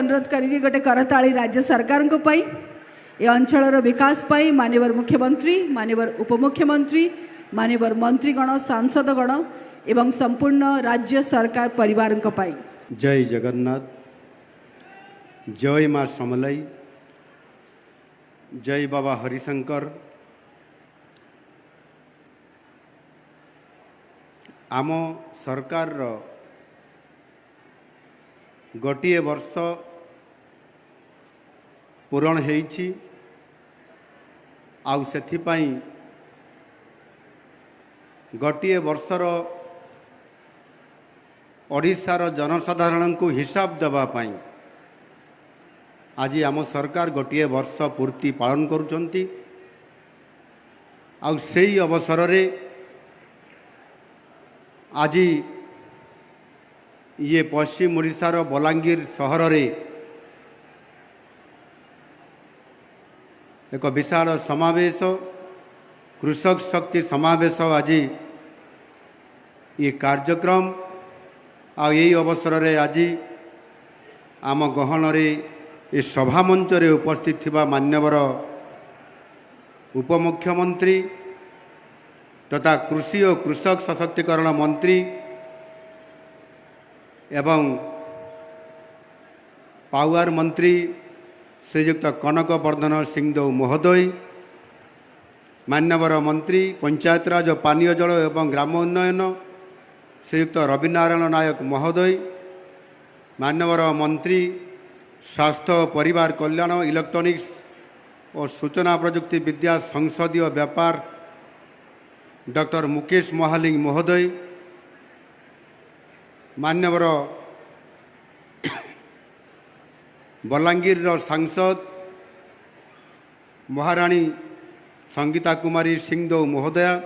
अनुरोध करी गोटे करताली राज्य सरकार ए अंचल विकास पाई माननीय मुख्यमंत्री माननीय उपमुख्यमंत्री माननीय मंत्रीगण सांसदगण एवं संपूर्ण राज्य सरकार परिवार पाई। जय जगन्नाथ, जय माँ समलई, जय बाबा हरिशंकर। आम सरकार गोटे वर्ष पूरण होइछि आउ सेथिपाई गोटे वर्षर ओडिशार जनसाधारण को हिसाब देवाई आज आम सरकार गोटे वर्ष पूर्ति पालन करुचंती। आउ सेही अवसर रे आज ये पश्चिम ओडिशार बलांगीर सहर रे एक विशाल समावेश कृषक शक्ति समावेश आज ये कार्यक्रम आ यही अवसर रे आज आम गहन रे ये सभा मंच रे उपस्थित थिबा मान्यवर उपमुख्यमंत्री तथा कृषि और कृषक सशक्तिकरण मंत्री एवं पावर मंत्री श्रीयुक्त कनक वर्धन सिंहदेव महोदय, मान्यवर मंत्री पंचायतराज पानीय जल एवं ग्राम उन्नयन श्रीयुक्त रविनारायण नायक महोदय, मान्यवर मंत्री स्वास्थ्य परिवार कल्याण इलेक्ट्रॉनिक्स और सूचना प्रजुक्ति विद्या संसदीय व्यापार डॉक्टर मुकेश महालिंग महोदय, मान्यवर बलांगीर सांसद महाराणी संगीता कुमारी सिंहदेव महोदया,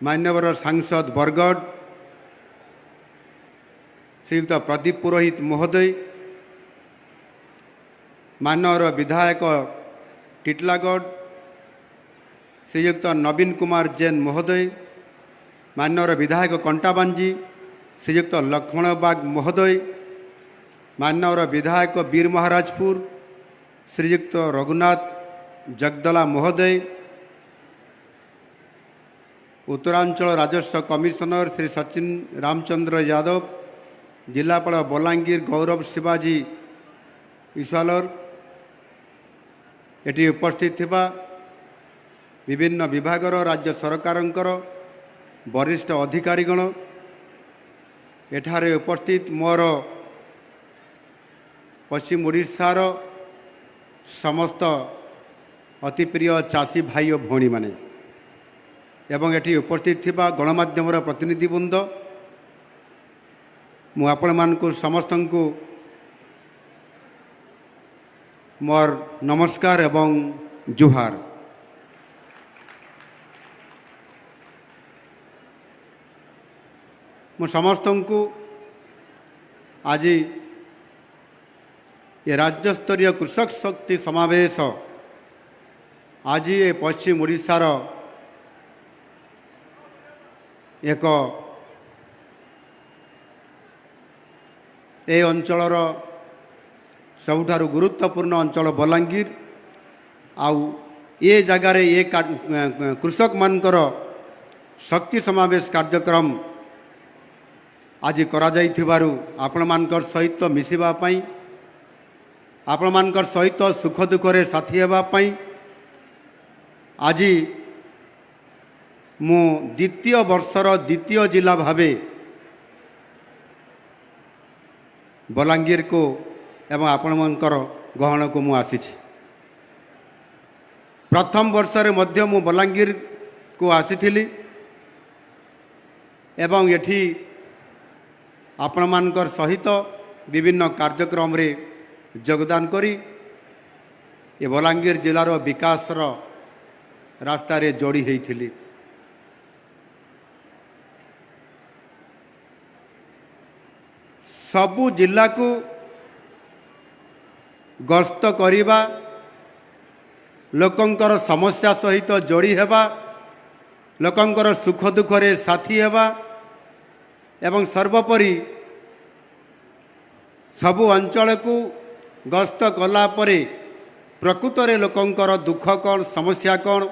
मान्यवर सांसद बरगढ़ श्रीयुक्त प्रदीप पुरोहित महोदय, मान्यवर विधायक टिटलागढ़ श्रीयुक्त नवीन कुमार जैन महोदय, मान्यवर विधायक कंटाबांजी श्रीयुक्त लक्ष्मण बाग महोदय, मान्यवर विधायक वीर महाराजपुर श्रीयुक्त रघुनाथ जगदला महोदय, उत्तरांचल राजस्व कमिशनर श्री सचिन रामचंद्र यादव, जिलापाल बलांगीर गौरव शिवाजी ईश्वालर, एटी उपस्थित थिबा विभिन्न विभागर राज्य सरकारंकर वरिष्ठ अधिकारीगण, एठारे उपस्थित मोर पश्चिम ओडिशार समस्त अति प्रिय चाषी भाई और भौणी माने एवं एटी उपस्थित थिबा गणमाध्यम प्रतिनिधिवृंद, मु आपण मानकु समस्तंकु मोर नमस्कार एवं जुहार। मु समस्तंकु आज ये राज्य स्तरीय कृषक शक्ति समावेश आज ये पश्चिम ओडिशार एक ए अंचलर सबुठारु गुरुत्वपूर्ण अंचल बलांगीर आउ ये जगार ये कृषक मानकर शक्ति समावेश कार्यक्रम आज करा जाइथिबारु आपण मानकर सहित मिसिबा पई आपण मानकर सहित सुख दुख रे साथी हेबा पई आज मु द्वितीय वर्षर द्वितीय जिला भावे बलांगीर को एवं आपण मानकर गहन को मु आसीछि। प्रथम वर्ष रे मध्य मु बलांगीर को आसीथिली एवं एठी आपण मानकर सहित विभिन्न कार्यक्रम रे योगदान करी ये बलांगीर जिलार विकास रास्ता रे जोड़ी होइथिली। सबु जिला को गस्त करिबा, लोकंकर समस्या सहित जोड़ी हेबा, लोकंकर सुख दुख रे साथी हेबा एवं सर्वोपरि सबु अंचल को गस्त कला परे प्रकृतरे लोकंकर दुख कौन समस्या कौन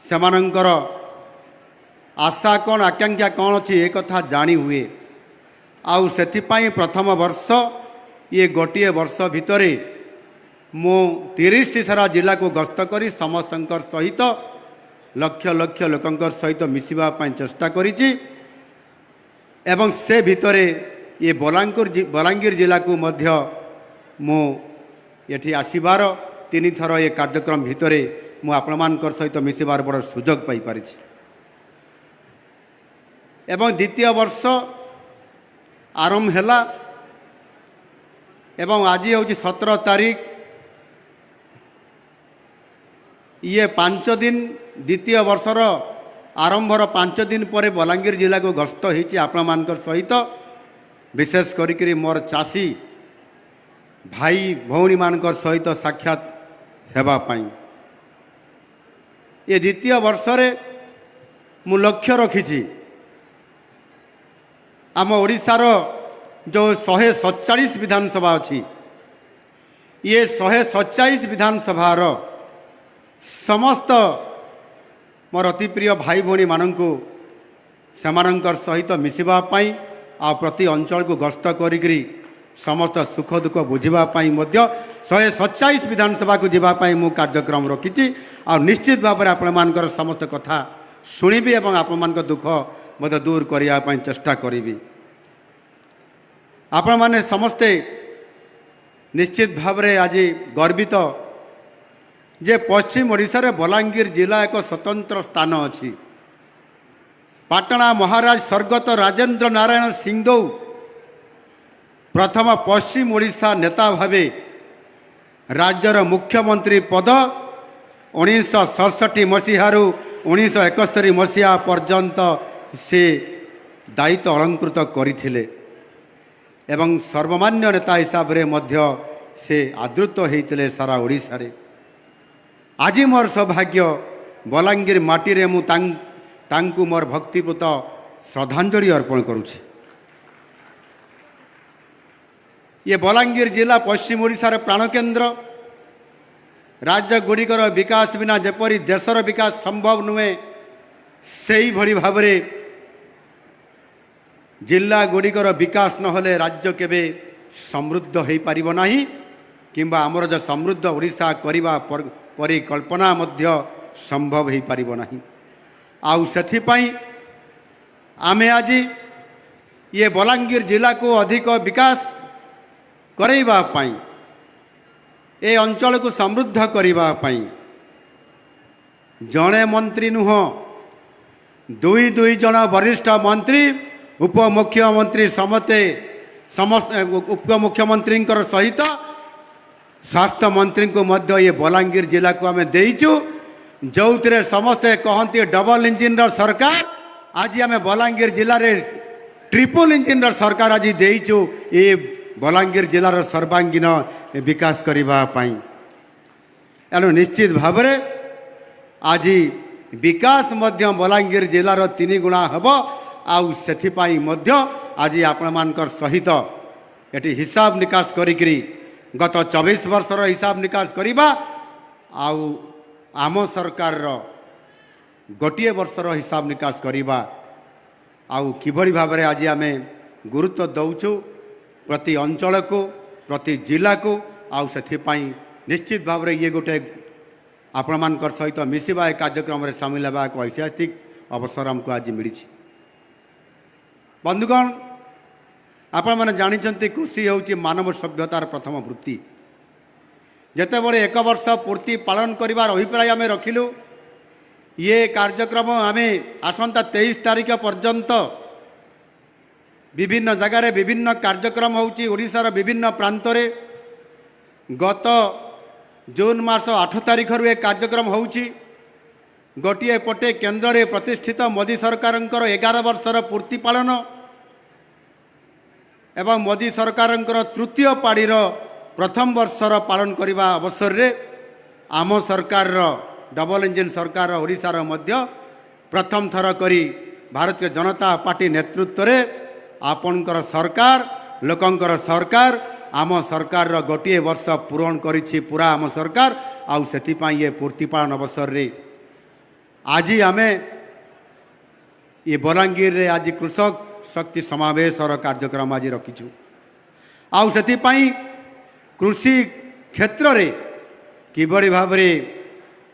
सेमानंकर आशा कौन आकांक्षा कौन अच्छी एक कथा जानी हुए आउ सेथिपाई प्रथम वर्ष ये गोटे वर्ष भितर मु 30 सारा जिला को गस्त करी समस्तंकर सहित लक्ष लक्ष लोकंकर सहित मिसिबा पाई चेष्टा करिछि एवं से भितरे ये बलांगीर जिला को मध्य मु एठी आसीबार 3 थर ये कार्यक्रम भितरे मु आपणमानकर सहित मिसिबार बड़ सुजोग पाई पारिछि एवं द्वितीय वर्ष आरंभ हैला एवं आज हूँ 17 तारीख ये 5 दिन द्वितीय वर्षर आरंभर 5 दिन पर बलांगीर जिला को गस्त होती आपणमानकर सहित विशेष करी मोर चाषी भाई भौणी मानकर सहित साक्षात हेबा पाई ये द्वितीय वर्षरे मु लक्ष्य रखी आम ओडिशार जो 147 विधानसभा अच्छी ये 147 विधानसभार समस्त मोर अति प्रिय भाई भौणी माननकु सेमानंकर सहित मिसिबा पाई आ प्रति अंचल को गस्त करी समस्त सुख दुख बुझापी 147 विधानसभा को जीवाई मु कार्यक्रम रखी आ निश्चित भाव में आपण समस्त कथा शुणिबी और आपण दुख मत दूर करने चेष्टा करी आपण मैंने समस्ते निश्चित भाव में आज गर्वित जे पश्चिम ओडिशा रे बलांगीर जिला एक स्वतंत्र स्थान अच्छी पाटना महाराज स्वर्गत राजेंद्र नारायण सिंहदेव प्रथम पश्चिम ओडिशा नेता भावे राज्यर मुख्यमंत्री पद 1967 मसीहारू 1971 मसीहा पर्यंत से दायित्व अलंकृत करथिले एवं सर्वमान्य नेता हिसाब रे मध्य से आदृत होते सारा ओडिशा रे आज मोर सौभाग्य बलांगीर माटी रे मु तांकु मोर भक्तिपूत श्रद्धांजलि अर्पण करुछि ये बलांगीर जिला पश्चिम ओडिशार प्राणकेन्द्र राज्य गुड़िकर विकास बिना जेपरी देशर विकास संभव नुहे से भली भाव जिला गुड़िकर विकास नहले राज्य केबे समृद्ध हो पारिब नाही किंबा आमर जो समृद्ध ओडिशा करिबा परिकल्पना मध्य संभव हो पारिब नाही आउ सेथिपाई आमे आज ये बलांगीर जिला को अधिक विकास करैबा पाई ए अंचल को समृद्ध करबा पाई जड़े मंत्री नुह दुई जन वरिष्ठ मंत्री उपमुख्यमंत्री समस्त उपमुख्यमंत्री सहित स्वास्थ्य मंत्री को मध्य ये बलांगीर जिला को आम देचु जो समस्ते कहते डबल इंजिन सरकार आज आम बलांगीर जिले में ट्रिपल इंजिन सरकार आज देचु ये बलांगीर जिलार सर्वांगीन विकास करने एणु निश्चित भाव में आज विकास मध्य बलांगीर जिलार 3 गुणा हम आउ सेथिपाई मध्य आज आपण सहित ये हिसाब निकास करी गत 24 वर्षर हिसाब निकास करवा आउ आम सरकार गोटे वर्षर हिसाब निकास करवा आउ किभली भाव में आज आम गुरुत्व दौचु प्रति अंचल को प्रति जिला को आउ सेथिपाई निश्चित भाव में ये गोटे आपण सहित मिसिबा कार्यक्रम में सामिल होगा एक ऐतिहासिक अवसर हमको आज मिली बंधुगण आपण मैंने जानते कृषि हूँ मानव सभ्यतार प्रथम वृत्ति जिते बड़े 1 वर्ष पूर्ति पालन करिवार अभिप्राय आम रखिलु ये कार्यक्रम आम आसंता 23 तारीख पर्यंत विभिन्न जगार विभिन्न कार्यक्रम होउची ओडिशार विभिन्न प्रांतरे गत जून मास 8 तारीख रु एक कार्यक्रम होउची गोटे पटे केन्द्र में प्रतिष्ठित मोदी सरकारंकर 11 वर्षर पूर्ति पालन एवं मोदी सरकारंकर तृतीय पाड़ीर प्रथम वर्षर पालन करने अवसर रे आम सरकार डबल इंजिन सरकार ओडिशार मध्य प्रथम थर करी भारतीय जनता पार्टी नेतृत्व रे आपणकर सरकार ଲୋକଙ୍କର ସରକାର आम सरकार गोटे वर्ष पूरण करिछि पूरा आम सरकार आउ सेथिपाई ये पूर्ति पालन अवसर रे आज आमे ये बलांगीर रे आज कृषक शक्ति समावेश और कार्यक्रम आज रखिछु आउ सेथिपाई कृषि क्षेत्र रे किबड़ी भाव रे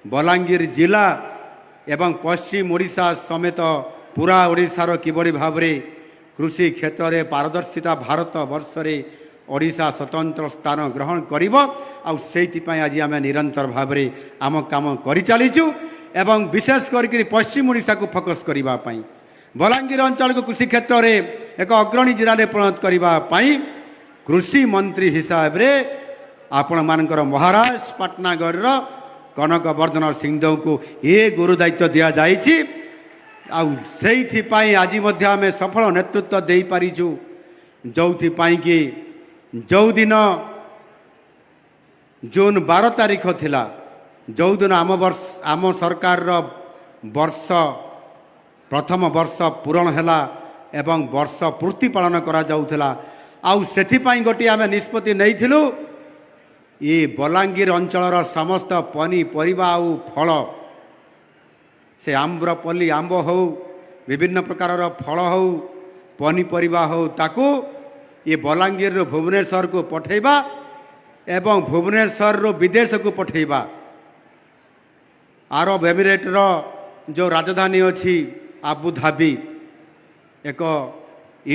बलांगीर जिला एवं पश्चिम ओडिशा समेत पूरा ओडिशार किबड़ी भाव रे कृषि क्षेत्र रे पारदर्शिता भारत वर्ष रे ओडिशा स्वतंत्र स्थान ग्रहण करिब आउ सेइथिपाई आज आमे निरंतर भाव रे आम काम करि चलीछु एवं विशेष करके पश्चिम ओडिशा को फोकस करिबा पई बलांगीर अंचल को कृषि क्षेत्र रे एक अग्रणी जिला रे परिणत करिबा पई कृषि मंत्री हिसाब रे आपण मानकर महाराज पाटनागढ़ रो कनक वर्धन सिंहदेव को ये गुरु दायित्व दिया जाइछि आउ सेइथिपाई आज मध्य आमे सफल नेतृत्व देई पारिछु जोथिपाई कि जो दिन जून 12 तारीख थिला जो दिन आम सरकार वर्ष प्रथम वर्ष पूरण हैला एवं वर्ष पूर्ति पालन करा जाउथला आउ सेथिपाई गोटे आमे निष्पत्ति नैथिलु ये बलांगीर अंचलर समस्त पनीपरिबा आउ फल से आम्रपल्ली आंब हो विभिन्न प्रकार फल हो पनीपरिबा हो ताकू ये बलांगीर रो भुवनेश्वर को पठेबा एवं भुवनेश्वर रो विदेश को पठेबा अरब एमिरेट रो जो राजधानी अच्छी आबुधाबी एक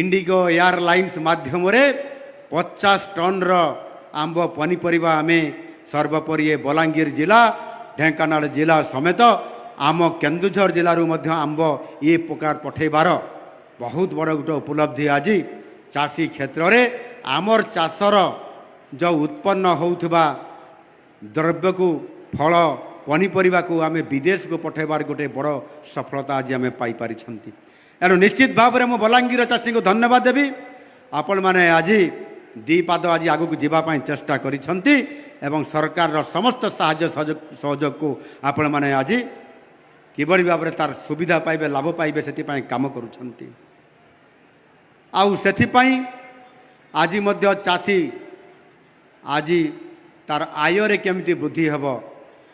इंडिगो एयरलाइंस माध्यम रे 50 टन रो आंब पनीपरिबा आमे सर्वोपरि ये बलांगीर जिला ढेंकानाल जिला समेत आम केन्दुझर जिलूर मध्य आंब ये प्रकार पठेबार बहुत बड़ गोटे उपलब्धि आज चाषी क्षेत्र रे आमर चाषर जो उत्पन्न होउथबा द्रव्य को फल पनीपरिबा को आमे विदेश को पठेबार गोटे बड़ सफलता आज आमे पाई पारिछंती एनु निश्चित भाव में मो बलांगीर चाषी को धन्यवाद देवी आपण माने आज दी पाद आज आगु को जीवा पाई चेष्टा करिछंती एवं सरकार रो समस्त साहाय्य सहयोग को आपण माने आज किबड़ी भाव में तार सुविधा पाइबे लाभ पाइबे सेति पाई काम करूछंती आउ सेथिपाई आज मध्य चाषी आज तार आय रे केमिति वृद्धि हेब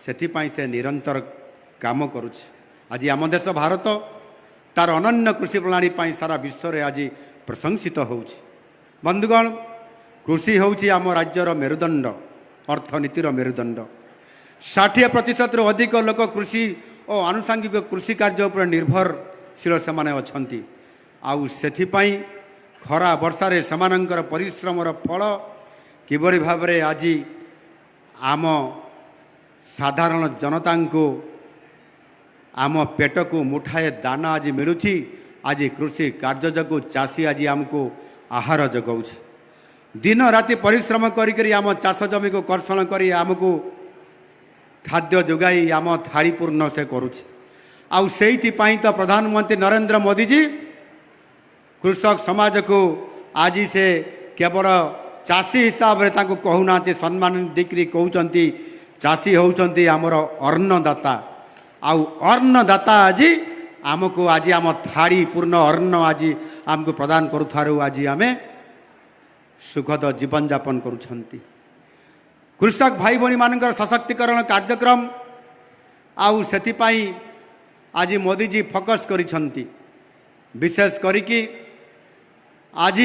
सेथिपाई से निरंतर काम करुछ आज आम देश भारत तार अनन्य कृषि प्रणाली पाई सारा विश्व रे आज प्रशंसित होउछ बंधुगण कृषि होउछि आम राज्यर मेरुदंड अर्थनीतिर मेरुदंड 60% रु अधिक लोक कृषि और आनुषंगिक कृषि कार्य उपर निर्भरशील से माने अछंती आउ सेथिपाई खरा वर्षारे समानंकर परिश्रमर फल किबड़ी भाव में आज आम साधारण जनता को आम पेट को मुठाए दाना आज मिलुछि आज कृषि कार्य जगू चाषी आज आमको आहार जगाउछि दिन राति परिश्रम करी आम चाष जमी को कर्षण करी आमको खाद्य जोगाई आम थाली पूर्ण से करुछि आउ सेइथिपाई तो प्रधानमंत्री नरेंद्र मोदी जी कृषक समाज को आज से केवल चाषी हिसाब रे ताको कहूना सम्मान दिक्री कहउचंती चाषी होउचंती आमर अन्नदाता आउ अन्नदाता आज आमको आज आम थाड़ी पूर्ण अन्न आज आमको प्रदान करुथारु आज आमे सुखद जीवन यापन करुछंती कृषक भाई भणी मानकर सशक्तिकरण कार्यक्रम आउ सेथिपाई आज मोदी जी फोकस करिछंती विशेष करिकी आज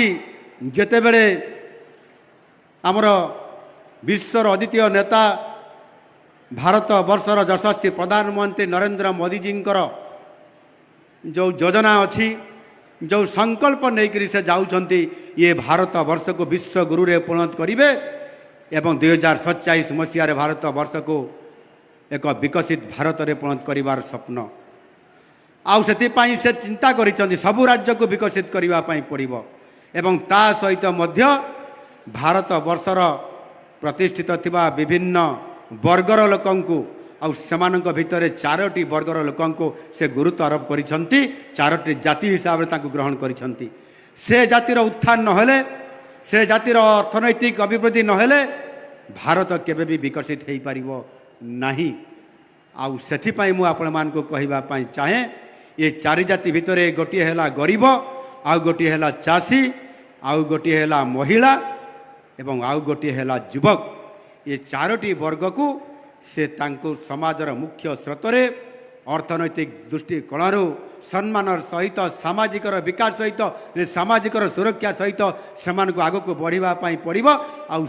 जेते बेले आमर विश्वर अद्वितीय नेता भारत वर्षर यशस्वी प्रधानमंत्री नरेंद्र मोदी जींकर जो योजना अच्छी जो संकल्प नहीं से जाउछंती ये भारत वर्ष को विश्व गुरु रे परिणत करिवे एवं 2047 मसीह भारत वर्ष को एक विकसित भारत रे परिणत करिवार स्वप्न आउ सेतिपाई से चिंता करिसंती सबु राज्य को विकसित करिवा पाई पड़िबो एवं ता सहित मध्य भारत वर्षर प्रतिष्ठित थिबा विभिन्न वर्गर लोकंकु आउ सेमानक भितरे 4टी वर्गर लोकंकु से गुरुत्व आरोप करिसंती 4टी जाति हिसाब रे ताकु ग्रहण करिसंती से जातिर उत्थान नहेले से जातिर अर्थनैतिक अभिवृद्धि नहेले भारत केबे भी विकसित हेई पारिबो नाही आउ सेथिपाई मु आपण मानको कहिबा पाई चाहे ये 4 जाति भितरे गोटे हैला गरीब आउ गोटे हैला चाषी आउ गोटे है महिला एवं आउ गोटे है युवक। ये चारोटी वर्ग को से तांको समाजर मुख्य स्रोतरे अर्थनैतिक दृष्टिकोण सम्मान सहित सामाजिक विकास सहित सामाजिक सुरक्षा सहित से आग को बढ़ावाई पड़ो। आउ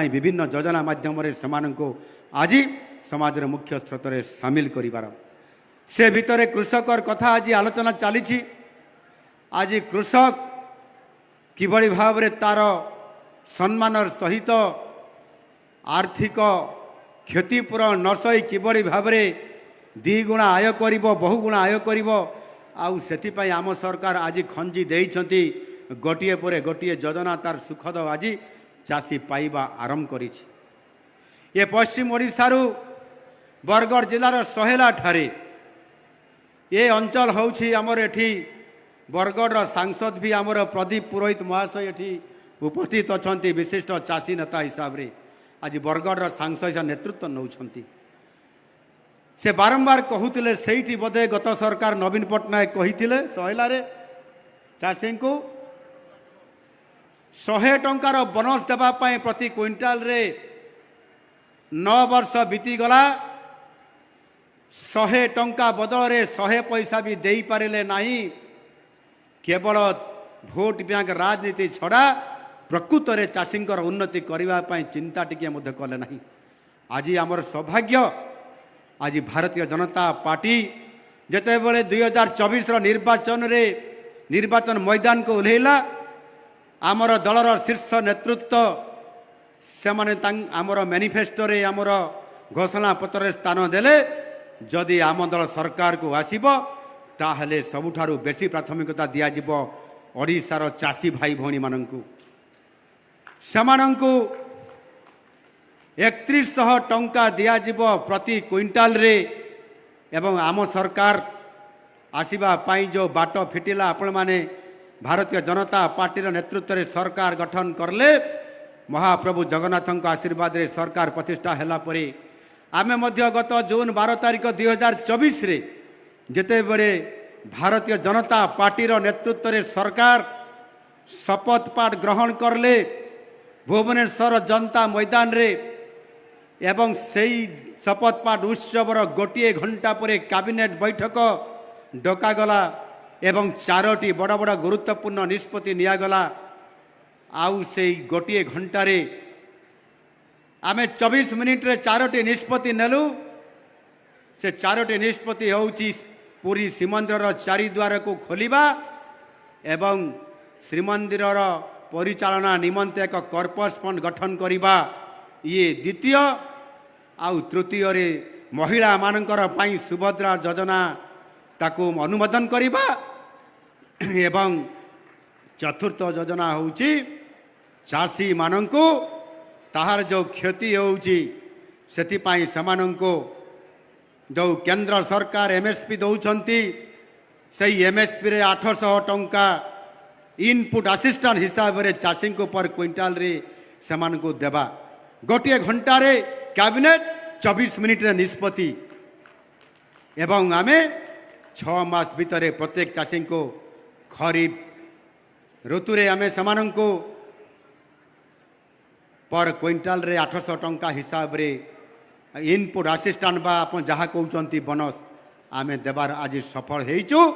विभिन्न योजना माध्यम आज समाज मुख्य स्रोत सामिल कर से भितर कृषकर कथा आज आलोचना चली। आज कृषक किभली भाव रे तार सम्मान सहित आर्थिक क्षतिपूरण न सही किभली भाव रे द्विगुणा आय करिवो बहुगुणा आय करिवो। आउ सेथिपाई आम सरकार आज खंजी देइछंती गोटिए परे गोटिए योजना तार सुखद आज चाषी पाइबा आरंभ करिछि। ये पश्चिम ओडिशारु बरगढ़ जिलार सहेला ठारे ये अंचल होउछि आमर एठी बरगढ़ सांसद भी आमर प्रदीप पुरोहित महाशय एठी उपस्थित अछंती विशिष्ट चाषी नेता हिसाब रे आज बरगढ़ सांसद नेतृत्व नौछंती। से बारंबार कहूतिले सेठी बोधे गत सरकार नवीन पट्टनायक कहिथिले सहेला रे चाषी को 100 टंकार बोनस देबा पई प्रति क्विंटाल रे 9 वर्ष बीती गला 100 टंका बदल रे 100 पैसा भी देई पारिले नाही। केवल भोट बैंक राजनीति छड़ा प्रकृत रे चाषींकर उन्नति करबा पई चिंता टिके मध्य कले नाही। आज आमर सौभाग्य आज भारतीय जनता पार्टी जेते बेले 2024 निर्वाचन मैदान को ओल्हेला आमर दलर शीर्ष नेतृत्व से माने आमर मैनिफेस्टो रे आमर घोषणा पत्र स्थान देले जदि आम दल सरकार को आसीबो ताहले सबुठारु बेसी प्राथमिकता दिया जिवो ओडिशार चाषी भाई भौणी माननकु। सेमानंकु 3100 टंका दिया जिवो प्रति क्विंटाल रे एवं आम सरकार आसीबा पाई जो बाट फिटिला आपण माने भारतीय जनता पार्टी नेतृत्व रे सरकार गठन करले महाप्रभु जगन्नाथଙ୍କ आशीर्वाद रे सरकार प्रतिष्ठा हैला परे आमे मध्य गत जून 12 तारिख 2024 रे जेते बेले भारतीय जनता पार्टी नेतृत्व रे सरकार शपथ पाठ ग्रहण करले भुवनेश्वर जनता मैदान रे एवं सेई शपथ पाठ उत्सवर गोटे घंटा परे कैबिनेट बैठक डकागला एवं 4टी बड़ बड़ गुरुत्वपूर्ण निष्पत्ति नियागला। आउ से गोटे घंटारे आमे 24 मिनिट रे 4टी निष्पत्ति नेलु। से 4टी निष्पत्ति होउची पूरी श्रीमंदिर चारिद्वार को खोलिबा एवं श्रीमंदिर परिचालना निमंते एक कर्पस फंड गठन करिबा ये द्वितीय। आउ तृतीय रे महिला मानकर पाई सुभद्रा योजना ताकू अनुमोदन करिबा एवं चतुर्थ योजना होउची चाषी मानंको ताहार जो क्षति होउची सेति पाई समानंको जो केंद्र सरकार एमएसपी दौचंती सही एमएसपी रे 800 टंका इनपुट असिस्टेंट हिसाब रे चाषी को पर क्विंटाल रे समान को देबा। गोटे घंटा रे कैबिनेट 24 मिनिट रे निष्पत्ति एवं आमे 6 मास भीतर प्रत्येक चाषी को खरीफ ऋतु रे आमे समान को पर क्विंटाल रे 800 टंका हिसाब रे इनपुट असिस्टेंट बा अपन जहाँ कहते बोनस आमे देवार आज सफल होइचु।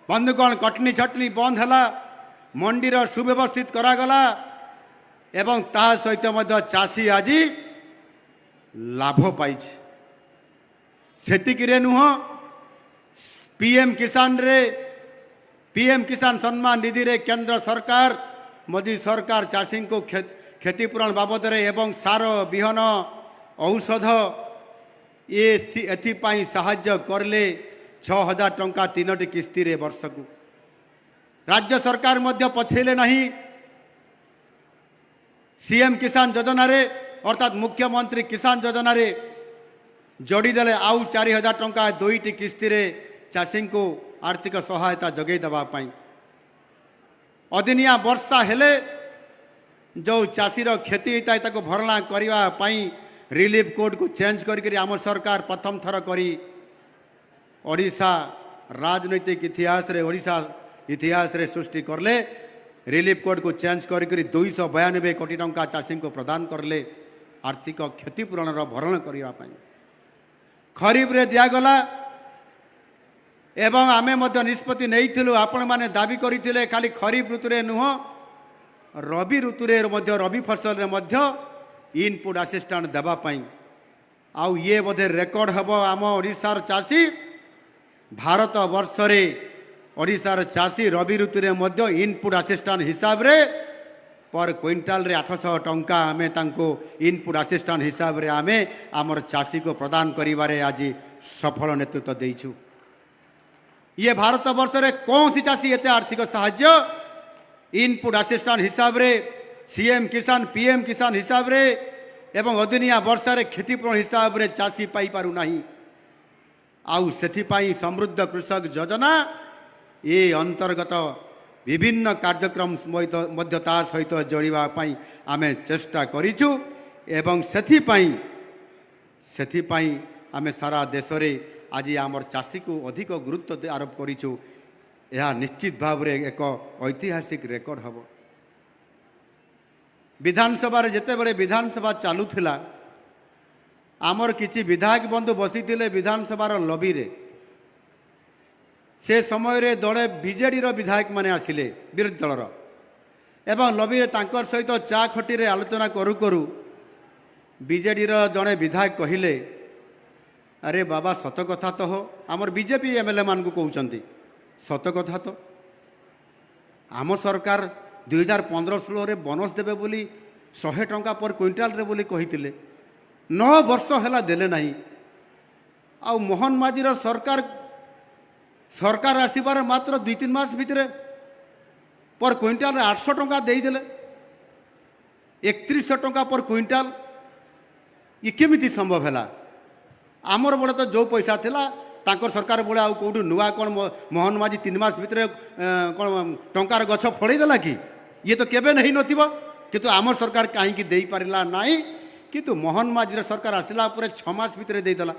बंधुगण कटनी छटनी बंद है मंडीर सुव्यवस्थित करागला एवं ता सहित मध्य चाषी आज लाभ पाई सेतिकिरे नुह पीएम किसान सम्मान निधि रे केंद्र सरकार मोदी सरकार चाषी को क्षतिपूरण बाबद रे एवं सार बिहन औषध ये एथिपाई साहाय्य करले 6000 टंका 3टी किस्ती रे वर्ष को राज्य सरकार मध्य पछेले नहीं। सीएम किसान योजना रे अर्थात मुख्यमंत्री किसान योजना रे जोड़ी देले आउ 4000 टंका 2टी किस्ती रे चाषी को आर्थिक सहायता जगै दबा पाई। अदिनिया वर्षा हेले जो चाषीर क्षति होता है ताको भरणा करने पाई रिलीफ कोड को चेंज करके आम सरकार प्रथम थर करी ओडिशा राजनैतिक इतिहास रे ओडिशा इतिहास रे सृष्टि करले रिलीफ कोड को चेंज करी 292 कोटी टंका चाषी को प्रदान करले आर्थिक क्षतिपूरण भरण करने खरीफ रे दिगला एवं आमे मध्य निष्पत्ति नहीं आपण मैंने दाबी करते खाली खरीफ ऋतु रे नुह रबी ऋतु रे रबी फसल रे मध्य इनपुट असिस्टेंट देवाई आउ ये बोधे रेकर्ड हम आम ओडिशार चाषी भारत वर्ष रे ओडिशार चाषी रबी ऋतु रे मध्य इनपुट असिस्टेंट हिसाब रे पर क्विंटाल रे 800 टंका आमे तांको इनपुट असिस्टेंट हिसाब रे आमे आमर चाषी को प्रदान करिबारे आज सफल नेतृत्व देइछु। ये भारत वर्ष रे कौन सी चाषी एते आर्थिक साहाय्य इनपुट असिस्टेंट हिसाब रे सीएम किसान पीएम किसान हिसाब रे एवं अदिनिया वर्षा रे क्षतिपूरण हिसाब रे चाषी पाई पारु नाही। आउ सेथिपाई समृद्ध कृषक योजना ये अंतर्गत विभिन्न कार्यक्रम मध्यता सहित जोड़ापी आमे चेष्टा करिछु एवं सेथिपाई आमे सारा देश रे आज आमर चाषी को अधिक गुरुत्व आरोप करिछु। यह निश्चित भाव रे एक ऐतिहासिक रेकर्ड हम विधानसभा जिते बड़े विधानसभा चलुला आमर किछि विधायक बंधु बसी विधानसभार लबी रे से समय रे दले बीजेडी रो विधायक माने आसिले विरोधी दलर एवं लबी रे तांकर सहित चा खटी रे आलोचना करू करू बीजेडी रो जड़े विधायक कहिले अरे बाबा सत कथा तो हो आमर बीजेपी एमएलए मान को कहउचंती सत कथा तो आम सरकार 2015-16 रे बोनस देबे बोली 100 टंका पर क्विंटाल रे बोली कहितिले 9 वर्ष हैला देले नाही। आ मोहन माझीर सरकार आसीबार मात्र 2-3 मास भितरे पर क्विंटाल रे 800 टंका देई देले 3100 टंका पर क्विंटाल ये केमिति संभव हैला। आमर बड़े तो जो पैसा थिला तांकर सरकार बोले आउ कोठु नुआ कोन मोहन माझी 3 मास भितरे कोन टंकार गछ फळै देला कि ये तो केबे नहीं नथिबो किंतु आमर सरकार काहे कि देई पारिला नाही किंतु मोहन माझीर सरकार आसिला परे 6 मास भितरे देई देला।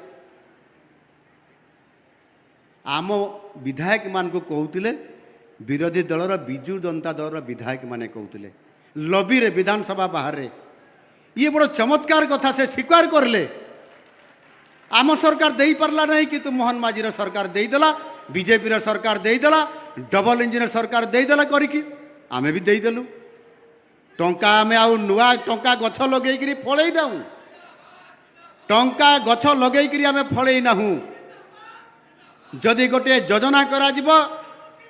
आम विधायक मान को कहउतिले विरोधी दलर बिजू जनता दलर विधायक माने कहउतिले लबी रे विधानसभा बाहर रे ये बड़ चमत्कार कथा से स्वीकार करले आम सरकार दे पारला नहीं किंतु मोहन माझीर सरकार देदेला बीजेपी सरकार देदेला डबल इंजिन सरकार देदेला करिकी आमे भी देदेलु टंका आमे आउ नुआ टंका गछ लगेकरी फळै नाहु टंका गछ लगेकरी आमे फळै नाहु। जदि गोटे योजना करा जिवो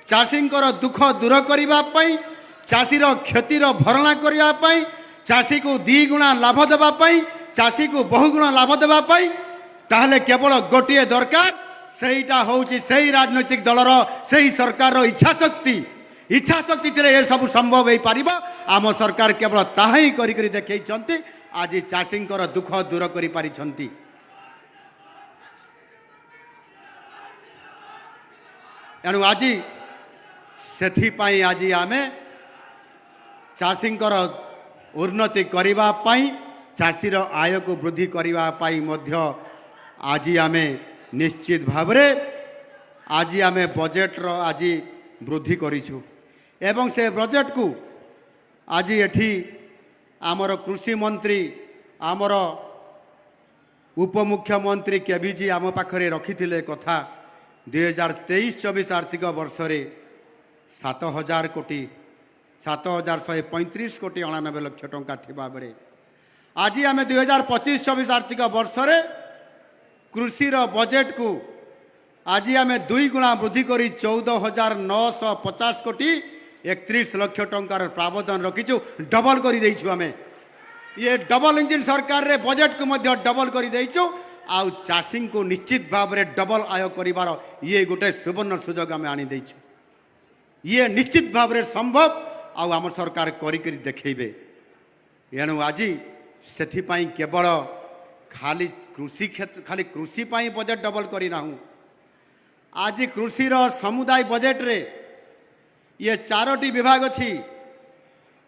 चाषींकर दुख दूर करिबा पई चाषीर क्षतिर भरणा करिबा पई चाषी को 2 गुणा लाभ देबा पई चाषी को बहुगुणा लाभ देबा पई ताहले केवल गोटे दरकार सेटा होउची सेही राजनैतिक दलर सेही सरकार इच्छा शक्ति थिले ए सब संभव हो पारिबो। आम सरकार केवल ताहा ही करी देखै छंती आज चाषींकर दुख दूर करि पारि छंती। एणु आज सेथिपाई आज आमे चाषींकर उन्नति करिबा पाई चाषीर आय को वृद्धि करिबा पाई मध्य आज आमे निश्चित भाव रे आज आमे बजेट रो आज वृद्धि करिछु एवं से बजेट को आज एठी आमर कृषि मंत्री आमर उपमुख्यमंत्री केबीजी आम पाखरे रखिथिले कथा 2023-24 आर्थिक वर्ष रे 7,135 कोटी 99 लाख टंका थिबा बेले आज आमे 2025-26 आर्थिक वर्ष रे कृषि बजेट को आज आम 2 गुणा वृद्धि करी 14,950 कोटी 31 लाख टंकार प्रावधान रखीचु डबल कर आमे ये डबल इंजिन सरकार रे बजेट को मध्य डबल कर आउ चाषी को निश्चित भाव में डबल आय करिवार ये गोटे सुवर्ण सुजोग आम आनी देइछु। ये निश्चित भाव में संभव आउ आम सरकार करी देखेबे। एणु आज सेथिपाई केवल खाली कृषि क्षेत्र खाली कृषि पाई बजेट डबल करना आज कृषि समुदाय बजेट रे ये 4टी विभाग अच्छी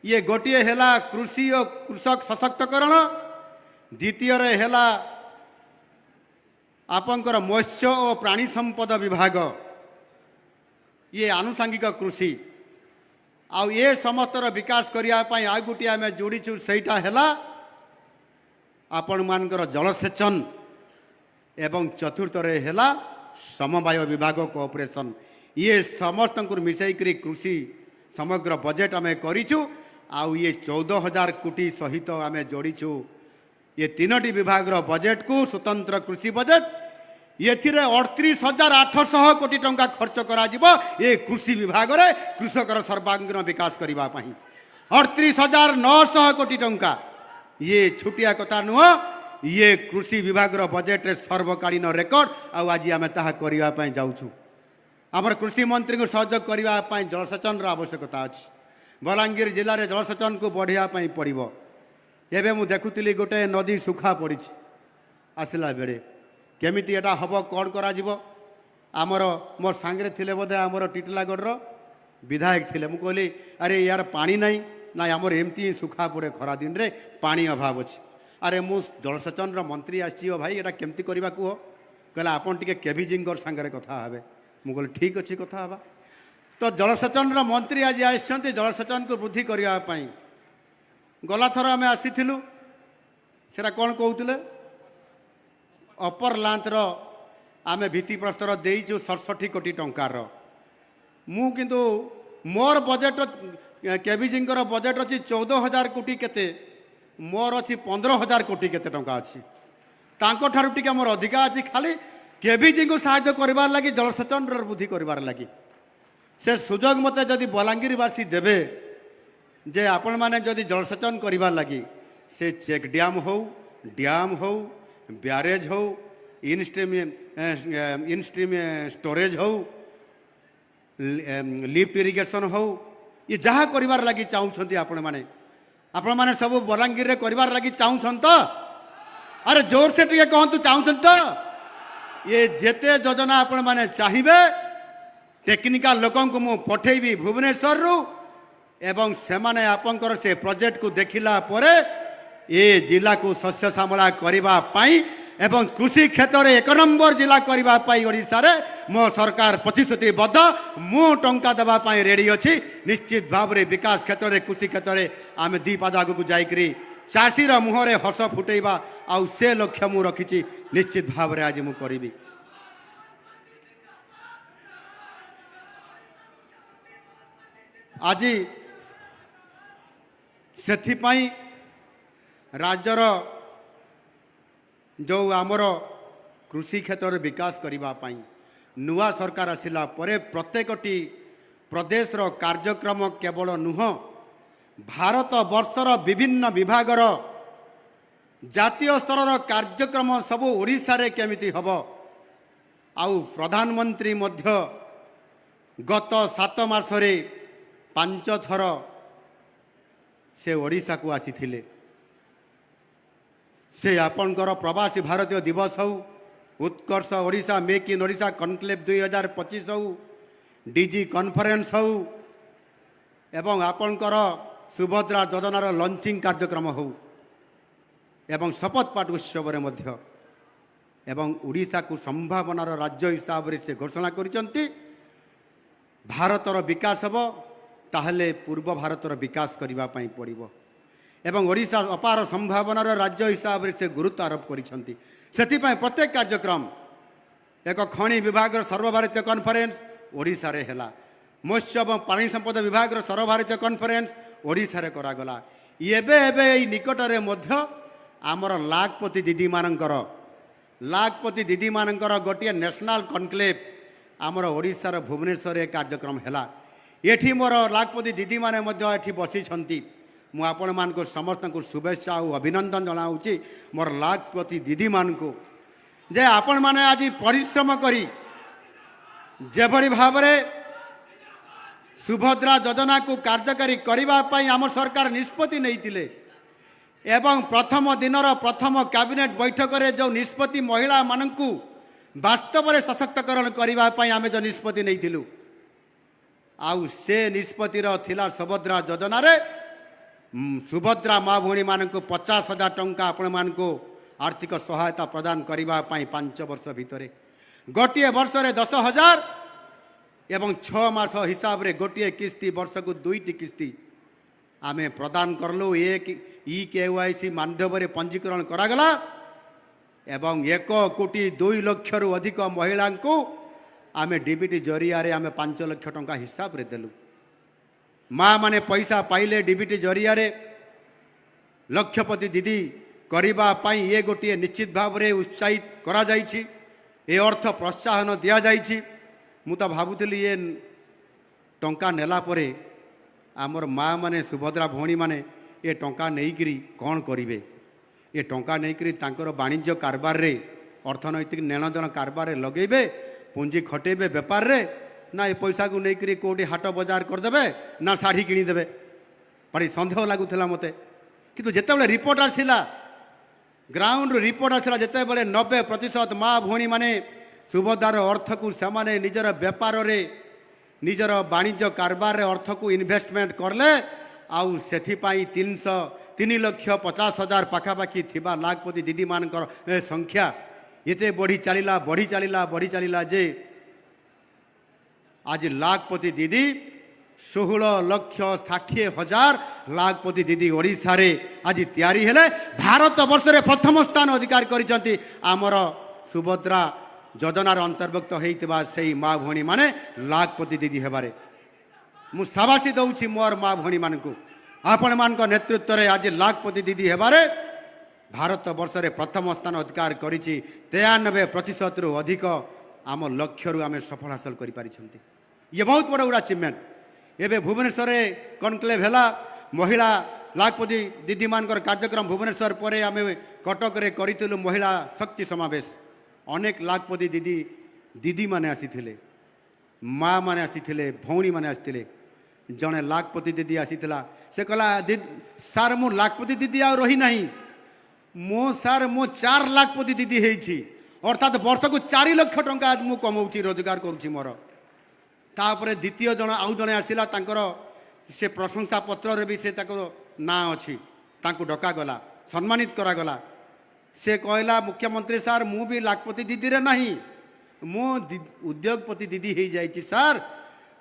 ये गोटे है कृषि और कृषक सशक्तकरण द्वितीय है आपंकर मत्स्य और प्राणी संपद विभाग ये आनुषंगिक कृषि आउ ये समस्तर विकास करने आ गोटे आम जोड़ीचु सहीटा है आपण मानकर जलसेचन एवं चतुर्थ है समवाय विभाग कोऑपरेशन ये समस्त मिसईकरी कृषि समग्र बजेट आम करूँ आउ ये 14,000 कोटी सहित आम जोड़ीचु ये तीनोटी विभाग बजेट को स्वतंत्र कृषि बजेट ये 38,800 कोटी टंका खर्च करा ये कृषि विभाग रे कृषकर सर्वांगीण विकास करने 38,900 कोटी टंका ये छुटिया कथा नुह ये कृषि विभाग बजेट रे सर्वकालीन रेकर्ड आज आम ताहा करने जाऊँ आमर कृषि मंत्री को सहयोग करने जलसेचन आवश्यकता अच्छी बलांगीर जिले में जलसेचन को बढ़ावाई पड़ो एवं मुझे देखुली गोटे नदी सुखा पड़ी आसला बेले केमिति एटा हम कौन करा आमर मोर सांगे थे बोधे आमर टिटलागढ़ विधायक थे मुझे कहली अरे यार पानी नाई ना आमर एमती ही सुखा पड़े खरा दिन रे पानी अभाव अच्छे अरे मु जलसेचन मंत्री आसी भाई एटा केमती करवा कह कहला आपन टिके केभिजी सांगे कथा हे मुझे कहली ठीक अच्छे कथा हवा तो जलसेचन मंत्री आज आसछन्ति जलसेचन को वृद्धि करने गला थर आम आसी सेटा कौन कहते अपर लांचर आम भित्तिप्रस्तर देचु 67 कोटी टंकार मु किंतु मोर बजेट केविजी बजेट अच्छी 14,000 कोटी केते मोर अच्छी 15,000 कोटी केते टंका अच्छी तांको ठारू टिके मोर अधिका अच्छी खाली केविजी को साहाय्य करबार लगी जलसेचन वृद्धि करबार लगी से सुजोग मते जदि बलांगीरवासी देवे जे आपण माने जदि जलसेचन करबार लगी से चेक डैम हो ब्यारेज हो इनस्ट्रीम स्टोरेज हो लिफ्ट इरिगेशन हो ये जहाँ करबार लगी चाहूँगी आपण माने सब बलांगीर रे करबार लगी चाहूँ तो अरे जोर से टिके कहतु चाहूँ तो ये जेते योजना आपण माने चाहिए टेक्निकल लोकों को मु पठेबी भुवनेश्वर रु एवं सेमाने आपंकर से प्रोजेक्ट को देखिला परे ये जिला को शस्य श्यामला करबा पाई एवं कृषि क्षेत्र में 1 नंबर जिला करबा पाई ओडिशा रे मो सरकार प्रतिश्रुतिबद्ध मु टंका देबा पाई रेडी अछि निश्चित भाव रे विकास क्षेत्र में कृषि क्षेत्र में आम दी पाद आगु जाइकरी चाषीर मुहरे हस फुटेबा आउ से लक्ष्य मु रखिछि निश्चित भाव रे आज मु करिबी आज सेथिपाई राज्यर जो आमर कृषि क्षेत्र में विकास करने नुआ सरकार आसिला परे प्रत्येकटी प्रदेशर कार्यक्रम केवल नुह भारत वर्षर विभिन्न विभागर जातीय स्तर कार्यक्रम सब ओडिशा रे केमिति हब आउ प्रधानमंत्री मध्य गत 7 मासरे 5 थर से ओडिशा को आसीथिले से आपणकर प्रवासी भारतीय दिवस हो Utkarsh Odisha make in Odisha conclave 2025 हो डीजी कॉन्फ्रेंस हो एवं आपणकर सुभद्रा योजनार लॉन्चिंग कार्यक्रम हो एवं शपथ पाठ उत्सव रे मध्य एवं ओडिशा को संभावनार राज्य हिसाब से घोषणा करिसंती भारतर विकास हो ताहले पूर्व भारतर विकास करबा पई पड़िबो एवं ओडिशा अपार संभावनार राज्य हिसाब से गुरुत्व आरोप करिसंती सेथिपाई प्रत्येक कार्यक्रम एक खनि विभाग सर्वभारतीय कॉन्फ्रेंस ओडिशा रे हेला मत्स्य एवं पानी संपद विभाग सर्वभारतीय कॉन्फ्रेंस ओडिशा रे करागला एबे एबे एई निकट रे मध्य आमर लाखपति दीदी मानकर गोटे नेशनल कॉन्क्लेव आमर ओडिशार भुवनेश्वर रे कार्यक्रम हेला एठी मोर लाखपति दीदी माने मध्य एठी बसी छंती मु आपण मान को समस्त को शुभेच्छा और अभिनंदन जनाऊँगी मोर लाखपति दीदी मान को जे आपण माने आज परिश्रम करी जेभली भाव रे सुभद्रा योजना को कार्यकारी करबा पई आम सरकार निष्पत्ति नैतिले एवं प्रथम दिनर प्रथम कैबिनेट बैठक रे जो निष्पत्ति महिला मानकू वास्तव में सशक्तकरण करबा पई आमे जो निष्पत्ति नैतिलु आउ से निष्पत्तिर थिला सुभद्रा योजना रे सुभद्रा माँ भौणी मानकू 50,000 टंका आपण मानकू आर्थिक सहायता प्रदान करबा पई 5 वर्ष भितरे गोटे वर्ष रे 10,000 एवं 6 मास हिसाब रे गोटे किस्ती वर्ष को 2टी किस्ती आमे प्रदान करलु। एक KYC माध्यम पंजीकरण करागला एवं 1,02,00,000 रु अधिक महिला को आमे डीबीटी जरिया रे आमे 5 लाख टंका हिसाब रे देलु। माँ माने पैसा पाइले डीबीटी जरिया रे लक्षपति दीदी करबा पई ये गोटे निश्चित भाव रे उत्साहित करा जाइछि। ए अर्थ प्रोत्साहन दिया जाइछि। मु तो भाबुथली ये टंका नेला परे आमर माँ माने सुभद्रा भौणी माने ये टंका नेइकरी कौन करिवे। ये टंका नेइकरी तांकर वाणिज्य कारबार रे अर्थनैतिक नेणदेन कारबार रे लगेबे, पूंजी खटेबे व्यापार रे, ना ये पैसा को नेइकरी कोटी हाट बाजार करदेबे ना शाढ़ी किणीदेबे। बड़ी सन्देह लगुला मते। किंतु जेतेबेले रिपोर्ट आसिला ग्राउंड रिपोर्ट आसिला जेतेबेले 90% माँ भौणी माने सुभद्रार अर्थ को सेमाने निजर व्यापार रे निजर वाणिज्य कारबार रे अर्थ को इन्वेस्टमेंट करले आउ सेथिपाई 3,50,000 पाखापाखि थिबा लाखपति दीदी मानकर संख्या एते बढ़ी चलिला जे आज लाखपति दीदी 16,60,000 लाखपति दीदी ओडिशा रे आज तैयारी हेले। भारत वर्ष रे प्रथम स्थान अधिकार करिसंती आमर सुभद्रा योजनार अंतर्भुक्त होइतबा सेही माँ भौणी माने लाखपति दीदी हेबारे मु शाबाशी दउछि मोर माँ भौणी मानकु। आपण मानक नेतृत्व रे आज लाखपति दीदी हेबारे भारत वर्ष रे प्रथम स्थान अधिकार करिछि। 93% रु अधिक आम लक्ष्य रु आमे सफल हासिल करि पारिछंती। ये बहुत बड़ अचीवमेंट। एबे भुवनेश्वर रे कनक्लेव हैला महिला लाखपति दीदी मानकर कार्यक्रम भुवनेश्वर परे आमे कटक रे करितलु महिला शक्ति समावेश। अनेक लाखपति दीदी माने आसीथिले, माँ माने आसीथिले, भौणी माने आसीथिले। जने लाखपति दीदी आसीथिला से कहला सार मु लाखपति दीदी आ रही नहीं मो सार मो 4 लाखपति दीदी हेछि अर्थात वर्ष को 4 लाख टंका आज मु कमाउछि रोजगार करूछि मोर। तापरे द्वितीय जन आउ जने आसिला तांकर से प्रशंसा पत्र रे भी से ताको ना अछि तांको डका गला सम्मानित करा गला। से कहला मुख्यमंत्री सार मु भी लाखपति दीदी रे नहीं मो उद्योगपति दीदी हे जाइछि सार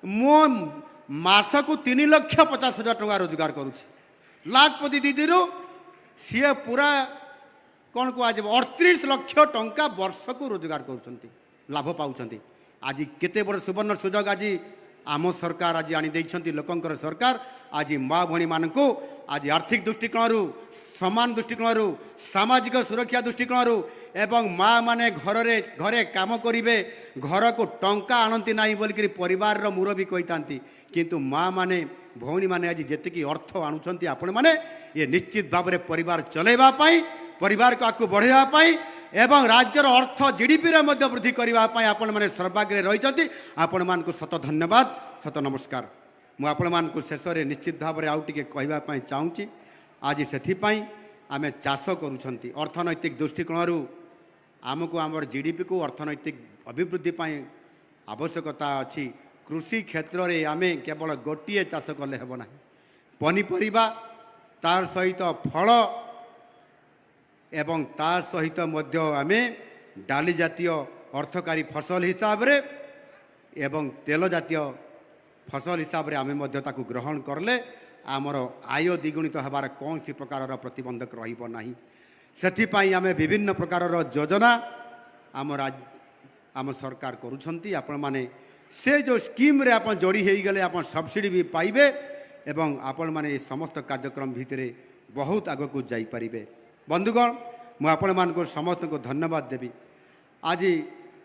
मो मास को 3,50,000 टंका रोजगार करुछि। लाखपति दीदी रो सी पूरा कौन को आज 38 लाख टंका वर्ष को रोजगार करुछंती लाभ पाउछंती। आज केते बड़ सुवर्ण सुजोग आज आम सरकार आज आनी देइछंती लोकंकर सरकार। आज माँ भौणी मानकु आज आर्थिक दृष्टिकोण समान दृष्टिकोण सामाजिक सुरक्षा दृष्टिकोण एवं माँ माने घरे काम करिवे घर को टंका आनती नाही बोलिकरी परिवार रो मुरबी कहितांती। किंतु माँ माने भौणी माने आज जेतिकी अर्थ आणुछंती आपण माने ये निश्चित भाव में परिवार चलेबा पाई परिवार को आगु बढ़ावा पाई एवं राज्यर अर्थ जीडीपी रे मध्य वृद्धि करबा पाई आपण माने सर्वाग्रे रहिचंती। आपण मान को शत धन्यवाद शत नमस्कार। मु आपण मान को शेष रे निश्चित भाव में आउ टिके कहबा पाई चाहूची। आज सेथि पाई आमे चाष करूछंती अर्थनैतिक दृष्टिकोण आमको आमर जीडीपी को अर्थनैतिक अभिवृद्धि पाई आवश्यकता अछि। कृषि क्षेत्र रे आमे केवल गोटिए चाष कले हेबो नाही पनीपरिबा तार सहित फल एवं ता सहित मध्य आमे डाली जातीय अर्थकारी फसल हिसाब रे एवं तेल जातीय फसल हिसाब रे आमे मध्य ताकू ग्रहण करले आमर आय द्विगुणित हबार कौन सी प्रकार प्रतिबंधक रहिबो नाही। सेथिपाई आमे विभिन्न प्रकार योजना आम सरकार करुछंती। आपण माने से जो स्कीम रे आपण जोड़ी हेई गले आपण सब्सिडी भी पाइबे एवं आपण माने समस्त कार्यक्रम भितरे बहुत आग को जाई परिबे। बंधुगण मु आपण मान को समस्त को धन्यवाद देवी। आज